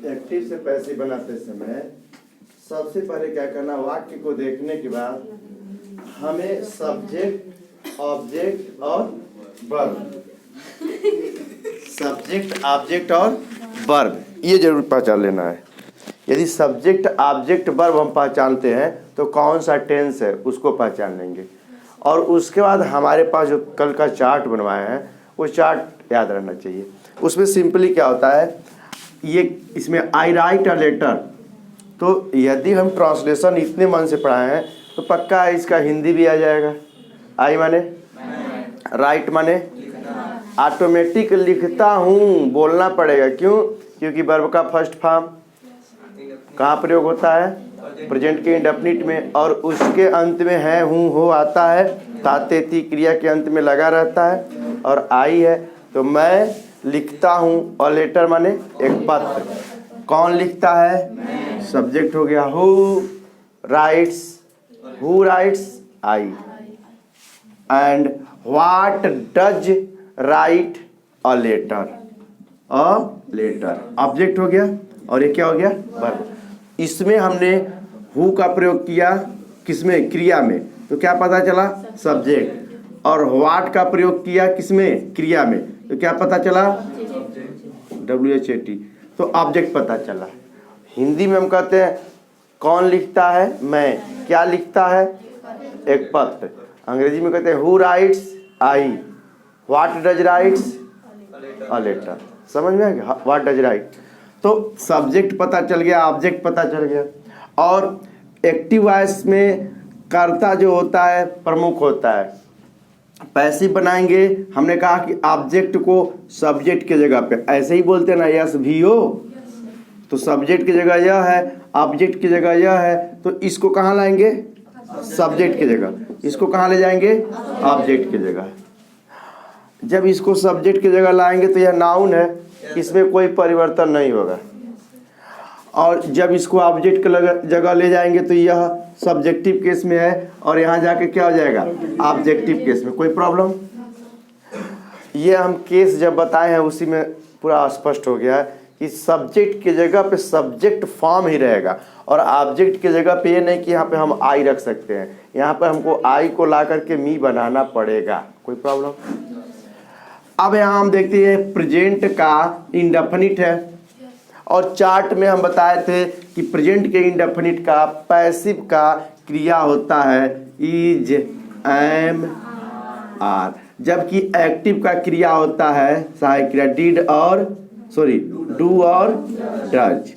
Active से passive बनाते समय सबसे पहले क्या करना, वाक्य को देखने के बाद हमें सब्जेक्ट, ऑब्जेक्ट और वर्ब, सब्जेक्ट, ऑब्जेक्ट और वर्ब ये जरूर पहचान लेना है। यदि सब्जेक्ट, ऑब्जेक्ट, वर्ब हम पहचानते हैं तो कौन सा टेंस है उसको पहचान लेंगे। और उसके बाद हमारे पास जो कल का चार्ट बनवाया है वो चार्ट याद रहना चाहिए। उसमें सिंपली क्या होता है, ये इसमें आई राइट अ लेटर, तो यदि हम ट्रांसलेशन इतने मन से पढ़ाए हैं तो पक्का है इसका हिंदी भी आ जाएगा। आई माने राइट माने ऑटोमेटिक लिखता हूँ बोलना पड़ेगा। क्यों? क्योंकि वर्ब का फर्स्ट फॉर्म कहाँ प्रयोग होता है? प्रेजेंट के इंडेफिनिट में, और उसके अंत में है, हूँ, हो आता है, तातेती क्रिया के अंत में लगा रहता है। और आई है तो मैं लिखता हूँ, और लेटर माने एक पत्र। कौन लिखता है? सब्जेक्ट हो गया। Who writes, who writes? I. And what does write? A letter, a letter object हो गया। और ये क्या हो गया? वर्ब। इसमें हमने हु का प्रयोग किया किसमें? क्रिया में, तो क्या पता चला? सब्जेक्ट। और व्हाट का प्रयोग किया किसमें? क्रिया में, तो क्या पता चला? WHAT, तो ऑब्जेक्ट पता चला। हिंदी में हम कहते हैं कौन लिखता है? मैं। क्या लिखता है? एक पत्र। अंग्रेजी में कहते हैं who writes? I. What does writes? A letter. समझ में आ गया? What does write. तो सब्जेक्ट पता चल गया, ऑब्जेक्ट पता चल गया। और एक्टिव वॉइस में कर्ता जो होता है प्रमुख होता है। पैसिव बनाएंगे, हमने कहा कि ऑब्जेक्ट को सब्जेक्ट के जगह पे ऐसे ही बोलते हैं ना, यस भी हो, तो सब्जेक्ट की जगह यह है, ऑब्जेक्ट की जगह यह है, तो इसको कहाँ लाएंगे? सब्जेक्ट की जगह। इसको कहाँ ले जाएंगे? ऑब्जेक्ट की जगह। जब इसको सब्जेक्ट की जगह लाएंगे तो यह नाउन है, इसमें कोई परिवर्तन नहीं होगा। और जब इसको ऑब्जेक्ट की जगह ले जाएंगे तो यह सब्जेक्टिव केस में है, और यहाँ जाके क्या हो जाएगा? ऑब्जेक्टिव केस में। कोई प्रॉब्लम? ये हम केस जब बताए हैं उसी में पूरा स्पष्ट हो गया है कि सब्जेक्ट की जगह पे सब्जेक्ट फॉर्म ही रहेगा, और ऑब्जेक्ट की जगह पे ये नहीं कि यहाँ पे हम आई रख सकते हैं। यहाँ पे हमको आई को ला करके मी बनाना पड़ेगा। कोई प्रॉब्लम? अब यहाँ हम देखते हैं प्रेजेंट का इंडेफिनिट है, और चार्ट में हम बताए थे कि प्रेजेंट के इंडेफिनिट का पैसिव का क्रिया होता है इज, एम, आर, जबकि एक्टिव का क्रिया होता है सहायक क्रिया डिड और डू और डज।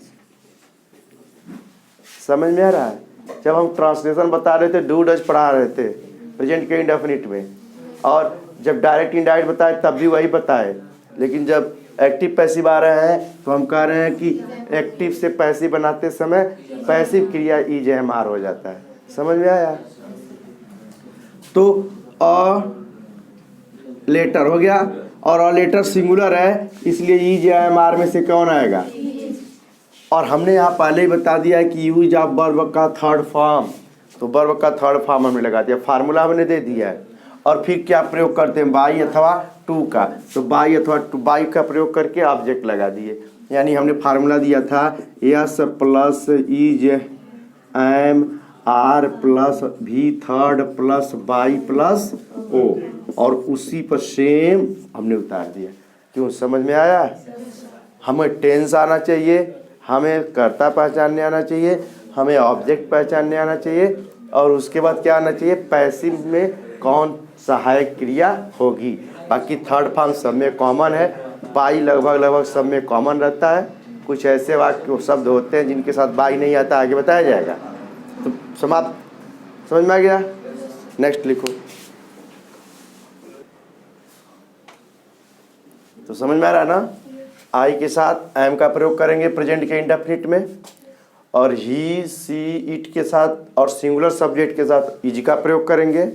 समझ में आ रहा है? जब हम ट्रांसलेशन बता रहे थे डू डज पढ़ा रहे थे प्रेजेंट के इंडेफिनिट में, और जब डायरेक्ट इनडायरेक्ट बताए तब भी वही बताए, लेकिन जब एक्टिव पैसिव आ रहे हैं तो हम कह रहे हैं कि एक्टिव से पैसिव बनाते समय पैसिव क्रिया इज, एम, आर हो जाता है। समझ में आया? तो अ लेटर हो गया, और अ लेटर सिंगुलर है, इसलिए इज, एम, आर में से कौन आएगा? और हमने यहाँ पहले ही बता दिया है कि यूज ऑफ वर्ब का थर्ड फॉर्म, तो वर्ब का थर्ड फॉर्म हमने लगा दिया, फार्मूला हमने दे दिया है। और फिर क्या प्रयोग करते हैं? बाई अथवा टू का, तो बाई अथवा टू, बाई का प्रयोग करके ऑब्जेक्ट लगा दिए। यानी हमने फार्मूला दिया था S plus is, am, are plus V third plus by plus O, और उसी पर सेम हमने उतार दिया। क्यों? समझ में आया? हमें टेंस आना चाहिए, हमें कर्ता पहचानने आना चाहिए, हमें ऑब्जेक्ट पहचानने आना चाहिए, और उसके बाद क्या आना चाहिए? पैसिव में कौन सहायक क्रिया होगी। बाकी थर्ड फॉर्म सब में कॉमन है, बाई लगभग सब में कॉमन रहता है। कुछ ऐसे वाक्य शब्द होते हैं जिनके साथ बाई नहीं आता, आगे बताया जाएगा। तो समाप्त। समझ में आ गया? नेक्स्ट लिखो। तो समझ में आ रहा है ना? आई के साथ एम का प्रयोग करेंगे प्रेजेंट के इंडेफिनिट में, और ही, सी, इट के साथ और सिंगुलर सब्जेक्ट के साथ इज का प्रयोग करेंगे,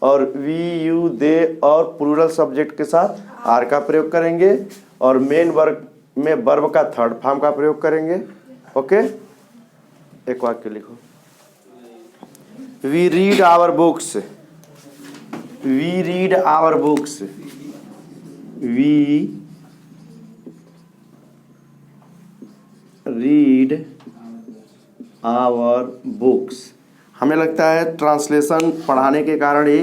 और वी, यू, दे और प्लूरल सब्जेक्ट के साथ आर का प्रयोग करेंगे, और मेन वर्ब में वर्ब का थर्ड फॉर्म का प्रयोग करेंगे। ओके, एक वाक्य लिखो। We read our books, we read our books, we read our books. हमें लगता है ट्रांसलेशन पढ़ाने के कारण ही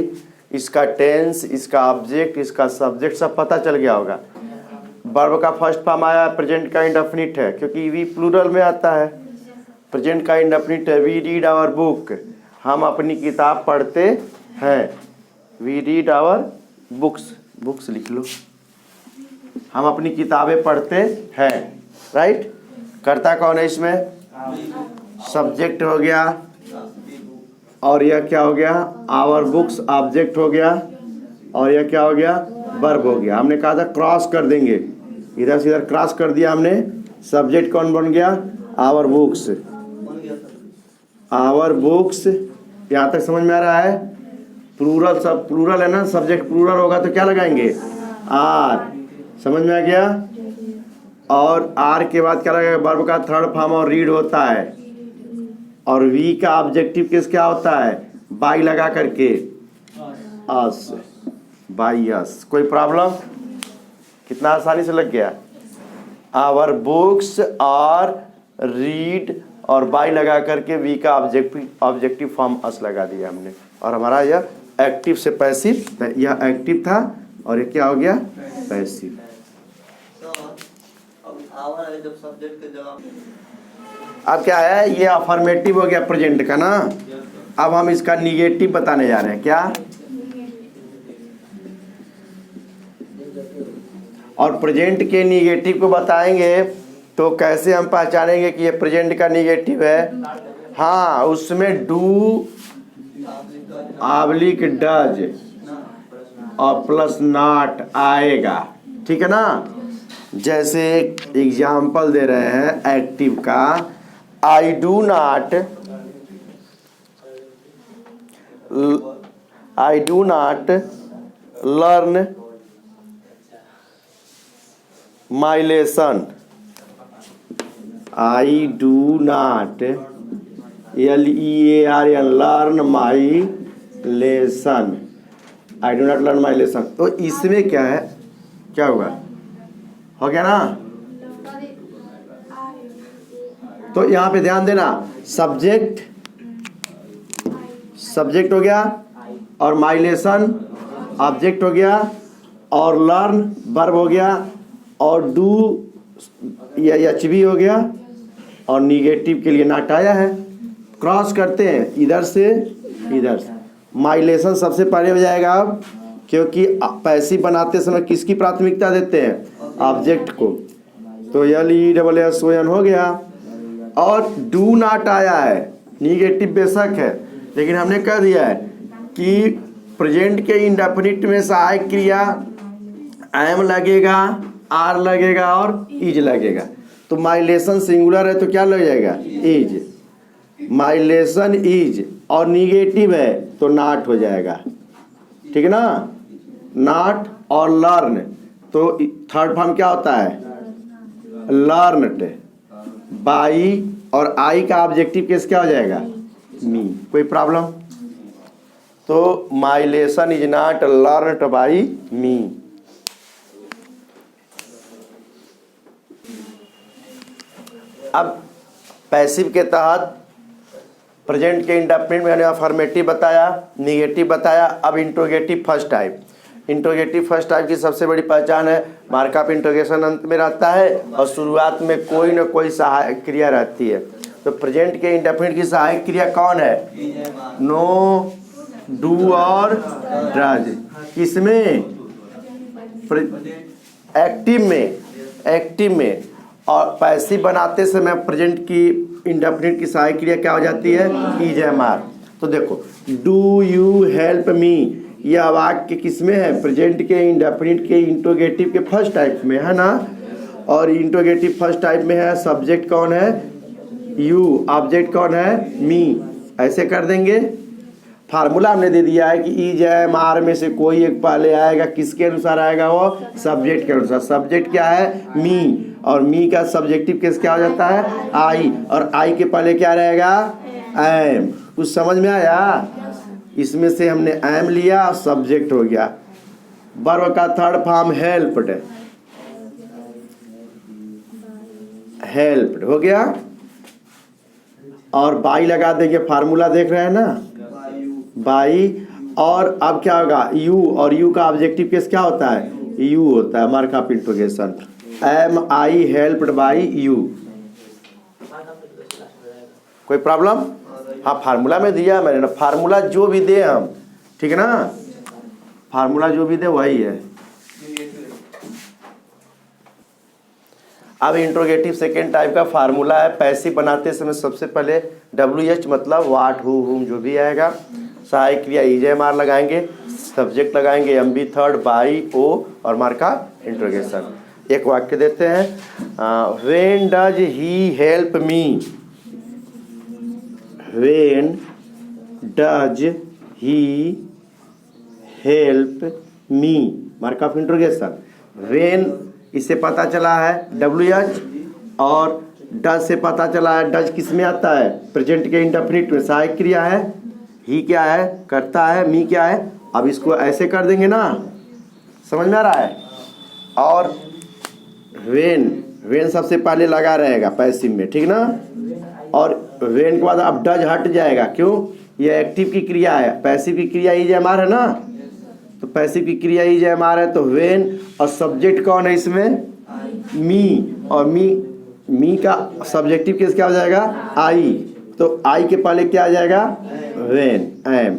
इसका टेंस, इसका ऑब्जेक्ट, इसका सब्जेक्ट सब पता चल गया होगा। वर्ब का फर्स्ट फॉर्म आया, प्रेजेंट का इंडेफिनिट है क्योंकि वी प्लूरल में आता है। प्रेजेंट का इंडेफिनिट है, वी रीड आवर बुक, हम अपनी किताब पढ़ते हैं। We read our books, books लिख लो, हम अपनी किताबें पढ़ते हैं। राइट, कर्ता कौन है इसमें? सब्जेक्ट हो गया, और यह क्या हो गया? आवर बुक्स ऑब्जेक्ट हो गया, और यह क्या हो गया? वर्ब हो गया। हमने कहा था क्रॉस कर देंगे, इधर से इधर क्रॉस कर दिया हमने। सब्जेक्ट कौन बन गया? Our books, our books. यहाँ तक समझ में आ रहा है? प्लूरल, सब प्लूरल है ना, सब्जेक्ट प्लूरल होगा तो क्या लगाएंगे? आर। समझ में आ गया? और आर के बाद क्या लगेगा? वर्ब का थर्ड फॉर्म और रीड होता है, और वी का ऑब्जेक्टिव केस क्या होता है? बाई लगा करके, अस, बाई अस। कोई प्रॉब्लम? कितना आसानी से लग गया। आवर बुक्स और रीड और बाई लगा करके वी का ऑब्जेक्टिव फॉर्म अस लगा दिया हमने, और हमारा यह एक्टिव से पैसिव, यह एक्टिव था और ये क्या हो गया? पैसिव। अब क्या है? ये अफर्मेटिव हो गया प्रेजेंट का ना। अब हम इसका निगेटिव बताने जा रहे हैं। क्या? और प्रेजेंट के निगेटिव को बताएंगे तो कैसे हम पहचानेंगे कि ये प्रेजेंट का निगेटिव है? हाँ, उसमें डू ऑब्लिक डज और प्लस नॉट आएगा। ठीक है ना? जैसे एग्जाम्पल दे रहे हैं एक्टिव का, I do not learn my lesson. I do not, LEARN, learn my lesson. I do not learn my lesson. तो इसमें क्या है? क्या हुआ? हो गया ना? तो यहाँ पे ध्यान देना, सब्जेक्ट हो गया, और माई लेसन ऑब्जेक्ट हो गया, और लर्न वर्ब हो गया, और डू या HV हो गया, और निगेटिव के लिए नॉट आया है। क्रॉस करते हैं इधर से इधर से। माई लेसन सबसे पहले हो जाएगा अब, क्योंकि पैसिव बनाते समय किसकी प्राथमिकता देते हैं? ऑब्जेक्ट को। तो LESSON हो गया। और डू नॉट आया है, निगेटिव बेशक है, लेकिन हमने कह दिया है कि प्रेजेंट के इंडेफिनिट में सहायक क्रिया एम लगेगा, आर लगेगा और इज लगेगा। तो माई लेसन सिंगुलर है तो क्या लग जाएगा? इज। माई लेसन इज, और निगेटिव है तो नॉट हो जाएगा। ठीक है ना? नॉट और लर्न, तो थर्ड फॉर्म क्या होता है? लर्नड। बाई और आई का ऑब्जेक्टिव केस क्या हो जाएगा? मी। कोई प्रॉब्लम? तो my lesson is not learned by me. अब पैसिव के तहत प्रेजेंट के इंडेफिनिट में अफर्मेटिव बताया, निगेटिव बताया। अब interrogative first type. Interrogative first type की सबसे बड़ी पहचान है मार्क ऑफ इंट्रोगेशन अंत में रहता है और शुरुआत में कोई न कोई सहायक क्रिया रहती है। तो प्रेजेंट के इंडेफिनिट की सहायक क्रिया कौन है? नो, डू और डज। किसमें? एक्टिव में। और पैसिव बनाते समय प्रेजेंट की इंडेफिनिट की सहायक क्रिया क्या हो जाती है? EJMR। तो देखो, डू यू हेल्प मी, यह वाक्य किसमें है? प्रेजेंट के इंडेफिनिट के इंट्रोगेटिव के फर्स्ट टाइप में है ना। और इंट्रोगेटिव फर्स्ट टाइप में है, सब्जेक्ट कौन है? यू, ऑब्जेक्ट कौन है? मी। ऐसे कर देंगे। फार्मूला हमने दे दिया है कि EJMR में से कोई एक पहले आएगा, किसके अनुसार आएगा? वो सब्जेक्ट के अनुसार। सब्जेक्ट क्या है? मी, और मी का सब्जेक्टिव केस क्या हो जाता है? आई, और आई के पहले क्या रहेगा? एम। कुछ समझ में आया? इसमें से हमने एम लिया और सब्जेक्ट हो गया। वर्ब का थर्ड फॉर्म हेल्प्ड, हेल्प्ड हो गया। और बाई लगा देंगे, फार्मूला देख रहे हैं ना, बाई। और अब क्या होगा, यू, और यू का ऑब्जेक्टिव केस क्या होता है, यू होता है, mark of interrogation. Am I helped by you. कोई प्रॉब्लम? हाँ, फार्मूला में दिया मैंने ना, फार्मूला जो भी दे हम, ठीक है ना, फार्मूला जो भी दे वही है। अब इंट्रोगेटिव सेकेंड टाइप का फार्मूला है। पैसिव बनाते समय सबसे पहले WH मतलब वाट, हु, हुम जो भी आएगा, सहायक क्रिया EJMR लगाएंगे, सब्जेक्ट लगाएंगे MB थर्ड, बाई, ओ और मार्का इंट्रोगेशन। एक वाक्य देते हैं, when does he help me, when does he help me, mark of interrogation. When इससे पता चला है WH, और डज से पता चला है, डज किस में आता है, प्रेजेंट के इंडेफिनिट में, सहायक क्रिया है, ही क्या है, करता है, मी क्या है। अब इसको ऐसे कर देंगे ना, समझ में आ रहा है। और वेन सबसे पहले लगा रहेगा पैसिव में, ठीक ना। और वेन के बाद अब डज हट जाएगा, क्यों, ये एक्टिव की क्रिया है, पैसिव की क्रिया EJMR है ना, तो पैसिव की क्रिया EJMR है, तो वेन, और सब्जेक्ट कौन है इसमें, मी, और मी का सब्जेक्टिव केस क्या हो जाएगा, आई, तो आई के पहले क्या आ जाएगा, वेन, एम,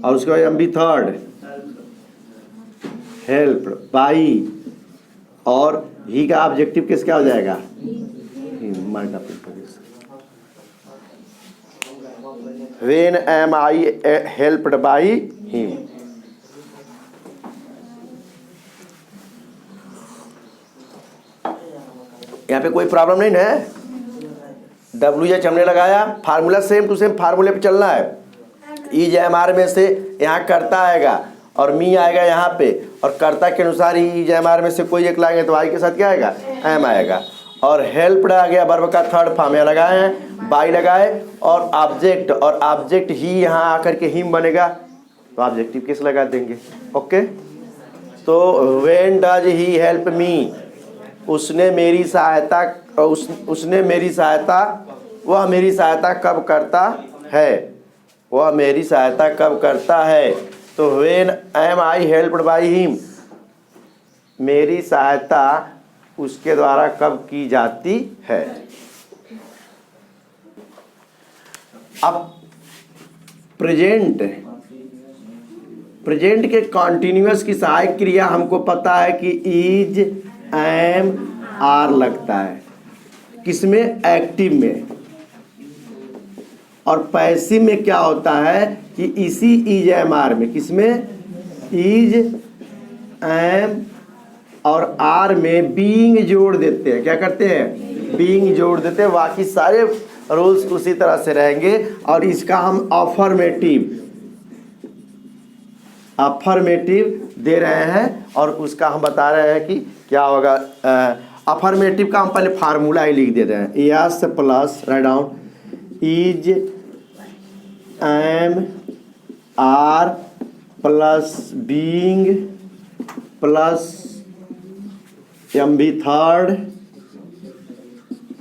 और उसके बाद MB थर्ड, हेल्प बाई, और ही का ऑब्जेक्टिव केस क्या हो जाएगा, when am I helped by him. यहाँ पे कोई प्रॉब्लम नहीं है। WH हमने लगाया, फार्मूला सेम टू सेम फार्मूले पे चलना है। EJMR में से यहाँ करता आएगा और मी आएगा यहाँ पे, और कर्ता के अनुसार ही EJMR में से कोई एक लाएंगे तो आई के साथ क्या आएगा, एम आएगा। और हेल्प्ड आ गया, वर्ब का थर्ड फॉर्म यहाँ लगाए हैं, बाई लगाए, और ऑब्जेक्ट, और ऑब्जेक्ट ही यहाँ आकर के हिम बनेगा, तो ऑब्जेक्टिव केस लगा देंगे। ओके, तो when does he help me, उसने मेरी सहायता, उसने मेरी सहायता, वह मेरी सहायता कब करता है, वह मेरी सहायता कब करता है। तो when am I helped by him, मेरी सहायता उसके द्वारा कब की जाती है। अब प्रेजेंट के कॉन्टिन्यूअस की सहायक क्रिया हमको पता है कि इज, एम, आर लगता है, किसमें, एक्टिव में। और पैसिव में क्या होता है कि इसी EJMR में, किसमें, इज, एम और आर में बीइंग जोड़ देते हैं। क्या करते हैं, बीइंग जोड़ देते हैं। बाकी सारे रूल्स उसी तरह से रहेंगे। और इसका हम अफर्मेटिव दे रहे हैं, और उसका हम बता रहे हैं कि क्या होगा। अफर्मेटिव का हम पहले फार्मूला ही लिख देते हैं, yes plus, write down, is, am, are plus being plus MB third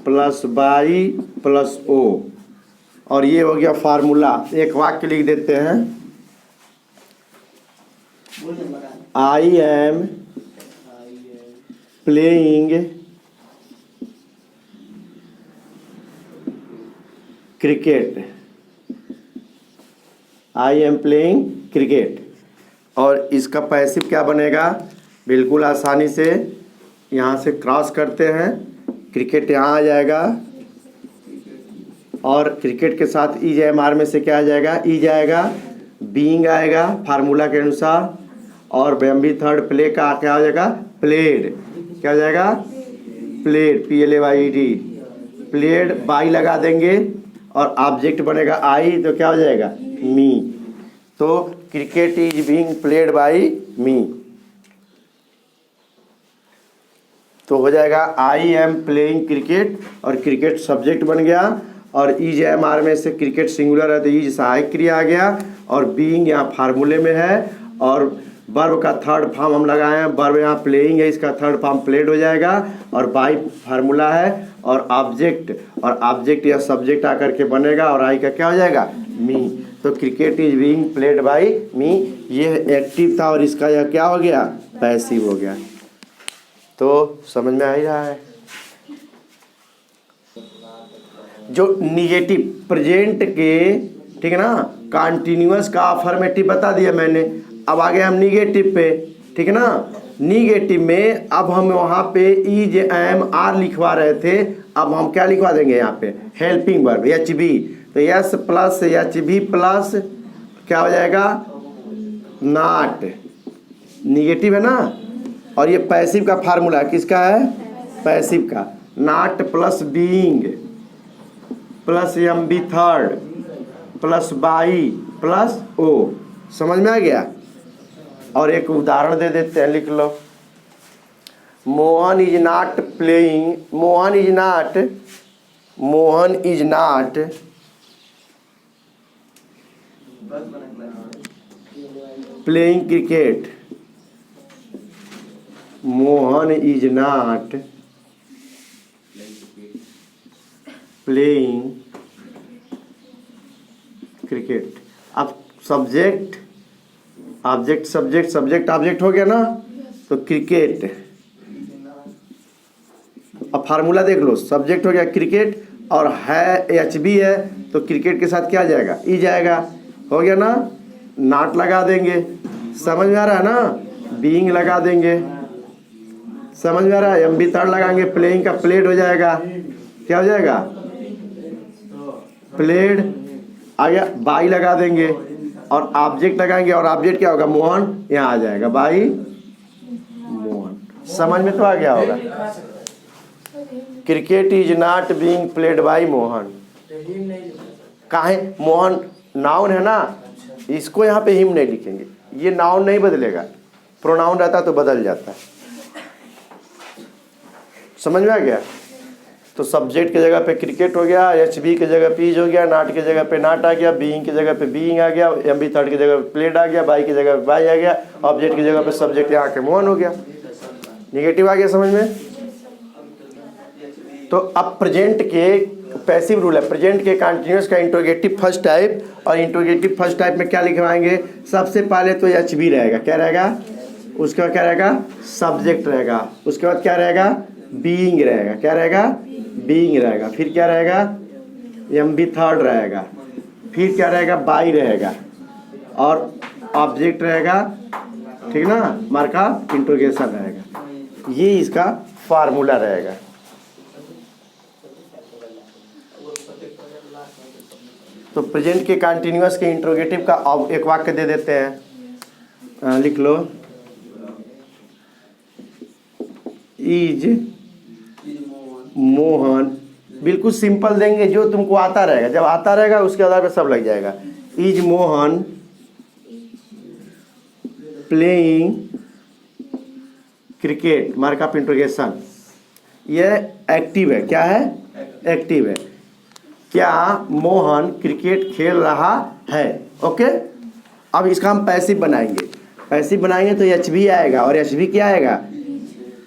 plus by plus O, और ये हो गया फार्मूला। एक वाक्य लिख देते हैं, आई am playing cricket, I am playing cricket. और इसका पैसिव क्या बनेगा, बिल्कुल आसानी से यहाँ से क्रॉस करते हैं, क्रिकेट यहाँ आ जाएगा, और क्रिकेट के साथ EJMR में से क्या आ जाएगा, ई जाएगा, बीइंग आएगा फार्मूला के अनुसार, और MB थर्ड प्ले का क्या हो जाएगा, प्लेड, क्या हो जाएगा, प्लेड, PLAYED, प्लेड, बाई लगा देंगे, और ऑब्जेक्ट बनेगा आई, तो क्या हो जाएगा, मी। तो cricket is being played by me, तो हो जाएगा आई एम प्लेइंग क्रिकेट, और क्रिकेट सब्जेक्ट बन गया, और EJMR में से क्रिकेट सिंगुलर है तो इज सहायक क्रिया आ गया, और बीइंग यहाँ फार्मूले में है, और वर्ब का थर्ड फॉर्म हम लगाए हैं, वर्ब यहाँ प्लेइंग है, इसका थर्ड फॉर्म प्लेड हो जाएगा, और बाई फार्मूला है, और ऑब्जेक्ट या सब्जेक्ट आकर के बनेगा, और आई का क्या हो जाएगा, मी। तो cricket is being played by me, ये एक्टिव था और इसका यह क्या हो गया, पैसिव हो गया। तो समझ में आ ही रहा है। जो निगेटिव प्रेजेंट के, ठीक है ना, कॉन्टिन्यूअस का अफर्मेटिव बता दिया मैंने। अब आ गए हम निगेटिव पे, ठीक है ना। निगेटिव में अब हम वहाँ पे इज एम आर लिखवा रहे थे, अब हम क्या लिखवा देंगे यहाँ पे, हेल्पिंग वर्ब एच बी। तो S plus H B plus क्या हो जाएगा, नॉट। निगेटिव है ना, और ये पैसिव का फार्मूला किसका है, पैसिव का। Not plus being plus M B third plus by plus O. समझ में आ गया। और एक उदाहरण दे देते हैं, लिख लो। Mohan is not playing, Mohan is not playing cricket. Mohan is not playing cricket. अब subject object subject subject object हो गया ना, तो क्रिकेट। अब फार्मूला देख लो, सब्जेक्ट हो गया क्रिकेट, और है एच बी है, तो क्रिकेट के साथ क्या जाएगा, ई जाएगा। हो गया ना, नॉट लगा देंगे, समझ में आ रहा है ना, बीइंग लगा देंगे, समझ में आ रहा है, एम बी थर्ड लगाएंगे, प्लेइंग का प्लेड हो जाएगा, क्या हो जाएगा, प्लेड आ गया। बाई लगा देंगे और ऑब्जेक्ट लगाएंगे, और ऑब्जेक्ट क्या होगा, मोहन, यहाँ आ जाएगा बाई मोहन। समझ में तो आ गया होगा। Cricket is not being played by Mohan. काहे, मोहन नाउन है ना, इसको यहाँ पे हिम नहीं लिखेंगे, ये नाउन नहीं बदलेगा, प्रोनाउन रहता तो बदल जाता है। समझ में आ गया। तो सब्जेक्ट की जगह पे क्रिकेट हो गया, एच बी की जगह पे इज हो गया, नॉट की जगह पे नॉट आ गया, बीइंग की जगह पे बीइंग आ गया, एम बी थर्ड की जगह पे प्लेड आ गया, बाई की जगह पे बाई आ गया, ऑब्जेक्ट की जगह पे सब्जेक्ट यहाँ के मोहन हो गया। निगेटिव आ गया समझ में। तो अब प्रेजेंट के पैसिव रूल है, प्रेजेंट के कंटिन्यूअस का इंट्रोगेटिव फर्स्ट टाइप, और इंट्रोगेटिव फर्स्ट टाइप में क्या लिखवाएंगे, सबसे पहले तो एच बी रहेगा, क्या रहेगा, उसके बाद क्या रहेगा, सब्जेक्ट रहेगा, उसके बाद क्या रहेगा, बीइंग रहेगा, क्या रहेगा, बीइंग रहेगा, फिर क्या रहेगा, एम बी थर्ड रहेगा, फिर क्या रहेगा, बाई रहेगा, और ऑब्जेक्ट रहेगा, ठीक ना, मार्का इंट्रोगेशन रहेगा। ये इसका फार्मूला रहेगा। तो प्रेजेंट के कंटिन्यूअस के इंट्रोगेटिव का अब एक वाक्य दे देते हैं, लिख लो। इज मोहन, बिल्कुल सिंपल देंगे, जो तुमको आता रहेगा, जब आता रहेगा उसके आधार पर सब लग जाएगा। Is Mohan playing cricket, mark of interrogation. ये एक्टिव है, क्या है, एक्टिव है। क्या मोहन क्रिकेट खेल रहा है, ओके। अब इसका हम पैसिव बनाएंगे, पैसिव बनाएंगे तो एच बी आएगा, और एच बी क्या आएगा,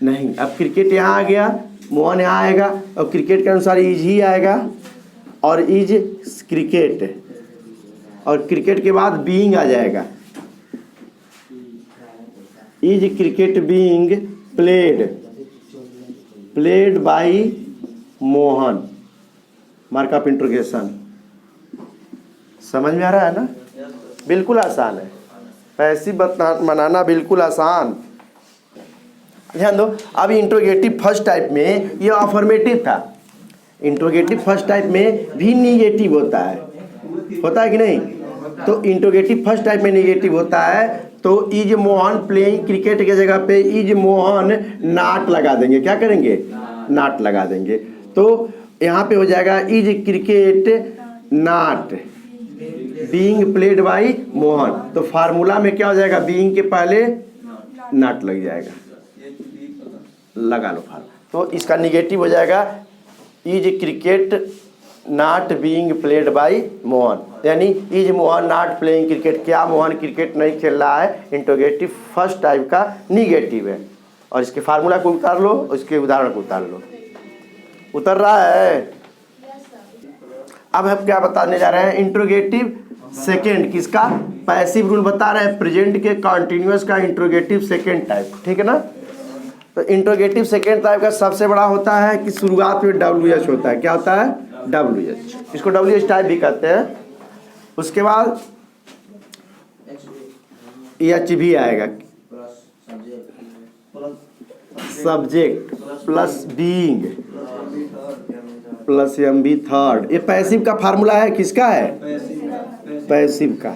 नहीं। अब क्रिकेट यहाँ आ गया, मोहन यहाँ आएगा, और क्रिकेट के अनुसार इज ही आएगा, और इज क्रिकेट, और क्रिकेट के बाद बीइंग आ जाएगा, is cricket being played by Mohan, mark of interrogation. समझ में आ रहा है ना, बिल्कुल आसान है, पैसिव बनाना बिल्कुल आसान। ध्यान दो। अब इंट्रोगेटिव फर्स्ट टाइप में ये अफर्मेटिव था, इंट्रोगेटिव फर्स्ट टाइप में भी निगेटिव होता है कि नहीं। तो इंट्रोगेटिव फर्स्ट टाइप में निगेटिव होता है, तो इज मोहन प्लेइंग क्रिकेट के जगह पे इज मोहन नॉट लगा देंगे, क्या करेंगे, नॉट लगा देंगे। तो यहाँ पे हो जाएगा is cricket not being played by Mohan. तो फार्मूला में क्या हो जाएगा, बीइंग के पहले नॉट लग जाएगा, लगा लो फार्मूला। तो इसका निगेटिव हो जाएगा is cricket not being played by Mohan. यानी is Mohan not playing cricket, क्या मोहन क्रिकेट नहीं खेल रहा है, इंट्रोगेटिव फर्स्ट टाइप का निगेटिव है। और इसके फार्मूला को उतार लो, इसके उदाहरण को उतार लो। उतर रहा है। अब हम क्या बताने जा रहे हैं, इंट्रोगेटिव सेकेंड किसका, पैसिव रूल बता रहे हैं, प्रेजेंट के कॉन्टिन्यूअस का इंट्रोगेटिव सेकेंड टाइप, ठीक है ना। तो इंट्रोगेटिव सेकेंड टाइप का सबसे बड़ा होता है कि शुरुआत में WH होता है। क्या होता है, WH, इसको WH टाइप भी कहते हैं। उसके बाद H भी आएगा, subject plus being plus MB third. ये पैसिव का फार्मूला है, किसका है, पैसिव का।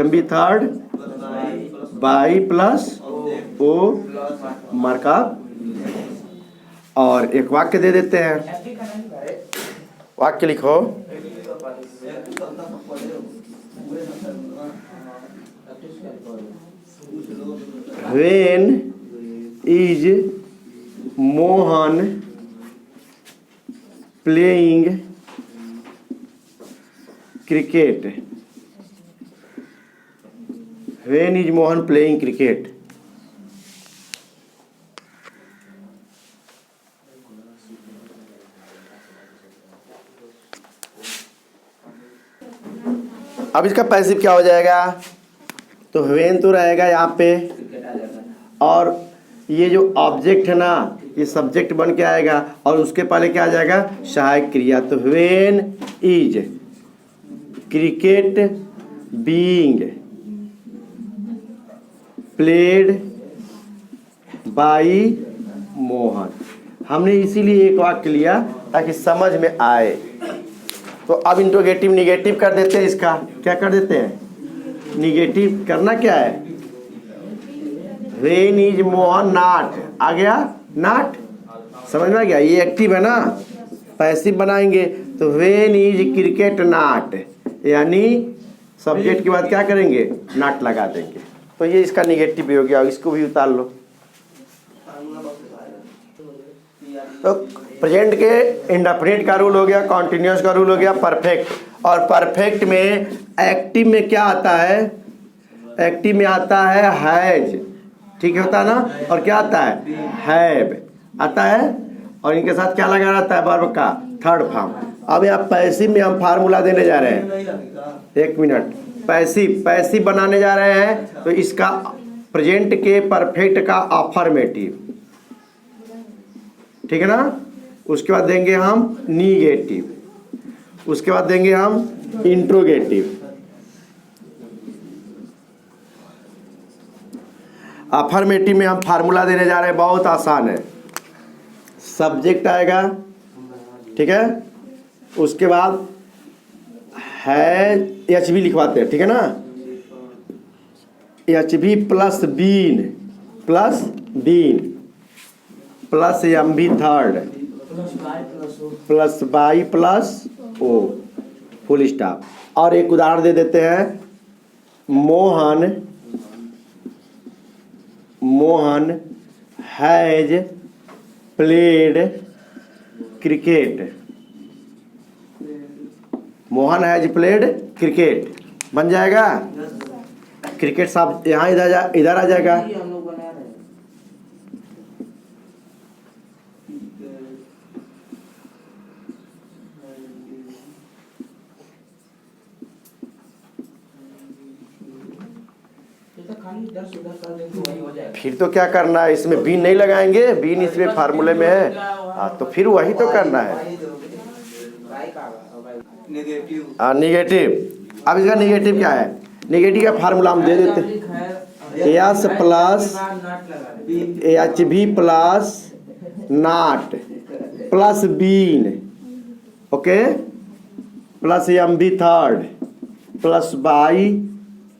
MB third by plus O markup. और एक वाक्य दे देते हैं, वाक्य लिखो, When is Mohan playing cricket? When is Mohan playing cricket? अब इसका पैसिव क्या हो जाएगा, तो व्हेन तो रहेगा यहाँ पे, और ये जो ऑब्जेक्ट है ना ये सब्जेक्ट बन के आएगा, और उसके पहले क्या आ जाएगा, सहायक क्रिया। तो when is cricket being played by Mohan. हमने इसीलिए एक वाक्य लिया ताकि समझ में आए। तो अब इंट्रोगेटिव निगेटिव कर देते हैं, इसका क्या कर देते हैं, निगेटिव करना क्या है, व्हेन इज मोहन नॉट, आ गया नॉट, समझ में आ गया, ये एक्टिव है ना, पैसिव बनाएंगे तो व्हेन इज क्रिकेट नॉट, यानी सब्जेक्ट के बाद क्या करेंगे, नॉट लगा देंगे। तो ये इसका निगेटिव भी हो गया, इसको भी उतार लो। तो प्रेजेंट के इंडेफिनिट का रूल हो गया, कॉन्टिन्यूअस का रूल हो गया, परफेक्ट। और परफेक्ट में एक्टिव में क्या आता है, एक्टिव में आता है हैज, ठीक है, होता है ना, और क्या आता है, हैव आता है, और इनके साथ क्या लगा रहता है, वर्ब का थर्ड फॉर्म। अब यहाँ पैसिव में हम फार्मूला देने जा रहे हैं, एक मिनट, पैसिव बनाने जा रहे हैं। तो इसका प्रेजेंट के परफेक्ट का अफर्मेटिव, ठीक है ना। उसके बाद देंगे हम निगेटिव, उसके बाद देंगे हम इंट्रोगेटिव। अफर्मेटिव में हम फार्मूला देने जा रहे हैं, बहुत आसान है, सब्जेक्ट आएगा, ठीक है, उसके बाद है HB लिखवाते हैं, ठीक है ना, HB plus been plus MB third plus by plus O full stop. और एक उदाहरण दे देते हैं, Mohan has played cricket, Mohan has played cricket बन जाएगा, क्रिकेट साहब यहाँ इधर आ जाएगा। फिर तो क्या करना है, इसमें बीन नहीं लगाएंगे, बीन इसमें फार्मूले में है, हाँ, तो फिर वही तो करना है, निगेटिव। अब इसका निगेटिव क्या है, निगेटिव का फार्मूला हम दे देते हैं, S plus HB plus not plus been, okay, plus MB third plus by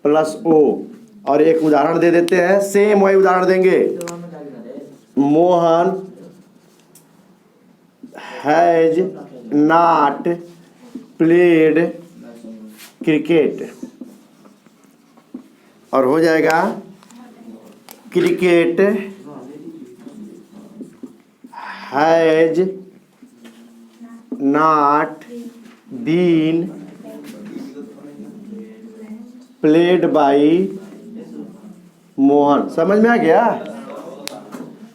plus O। और एक उदाहरण दे देते हैं, सेम वही उदाहरण देंगे, Mohan has not played cricket, और हो जाएगा cricket has not been played by Mohan. समझ में आ गया?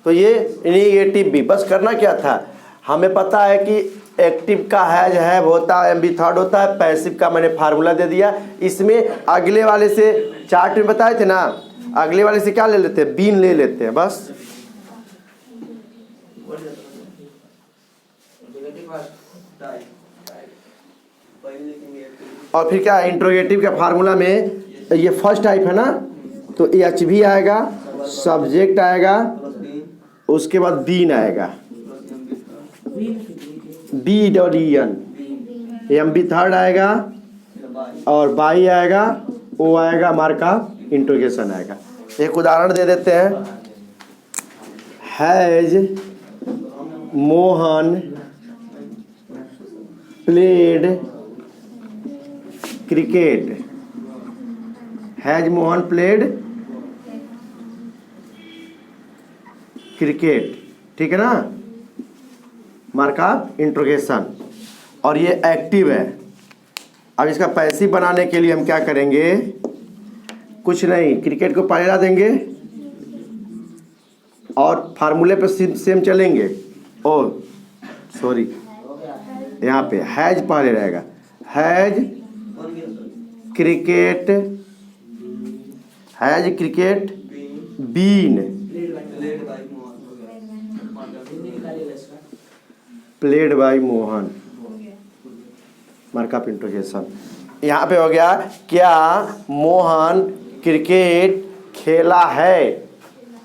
तो ये नेगेटिव भी, बस करना क्या था, हमें पता है कि एक्टिव का हैज होता है, एमबी थर्ड होता है, पैसिव का मैंने फार्मूला दे दिया। इसमें अगले वाले से चार्ट में बताए थे ना, अगले वाले से क्या ले लेते हैं, बीन ले लेते हैं बस। और फिर क्या, इंट्रोगेटिव के फार्मूला में ये फर्स्ट टाइप है ना, तो एच भी आएगा, सब्जेक्ट आएगा, उसके बाद बीन आएगा, बी और एन, एम बी थर्ड आएगा, और बाई आएगा, ओ आएगा, मार्का इंट्रोगेशन आएगा। एक उदाहरण दे देते हैं, has Mohan played cricket, has Mohan played cricket, ठीक है ना, मार्का इंट्रोगेशन। और ये एक्टिव है। अब इसका पैसिव बनाने के लिए हम क्या करेंगे, कुछ नहीं, क्रिकेट को पहले ला देंगे और फार्मूले पे सेम चलेंगे। ओ सॉरी, यहाँ पे हैज पहले रहेगा, has cricket, has cricket been played by Mohan, mark of interrogation. यहाँ पे हो गया, क्या मोहन क्रिकेट खेला है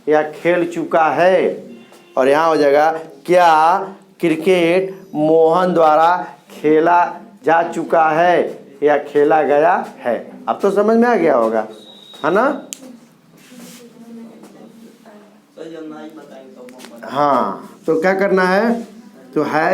या खेल चुका है, और यहाँ हो जाएगा, क्या क्रिकेट मोहन द्वारा खेला जा चुका है या खेला गया है। अब तो समझ में आ गया होगा, है ना? हाँ, तो क्या करना है, तो है